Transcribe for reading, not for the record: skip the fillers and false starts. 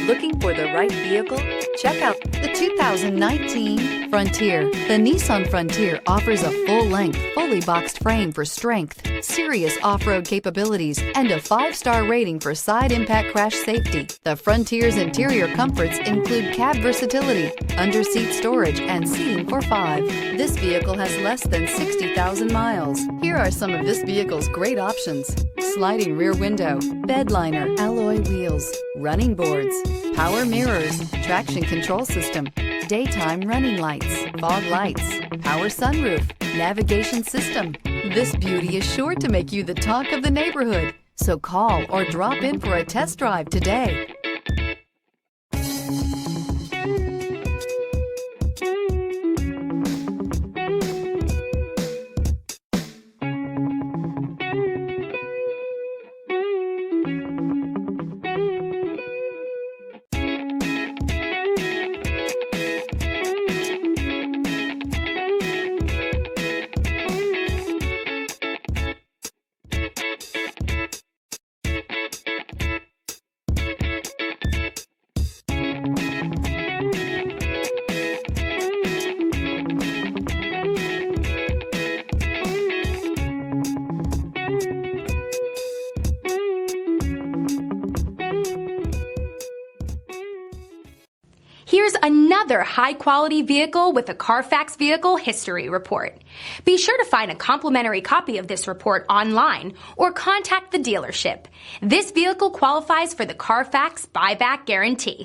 Looking for the right vehicle? Check out the 2019 Frontier. The Nissan Frontier offers a full-length, fully boxed frame for strength, serious off-road capabilities, and a 5-star rating for side impact crash safety. The Frontier's interior comforts include cab versatility, under-seat storage, and seating for 5. This vehicle has less than 60,000 miles. Here are some of this vehicle's great options: sliding rear window, bed liner, alloy wheels, running boards, power mirrors, traction control system, daytime running lights, fog lights, power sunroof, navigation system. This beauty is sure to make you the talk of the neighborhood. So call or drop in for a test drive today. Here's another high-quality vehicle with a Carfax Vehicle History Report. Be sure to find a complimentary copy of this report online or contact the dealership. This vehicle qualifies for the Carfax Buyback Guarantee.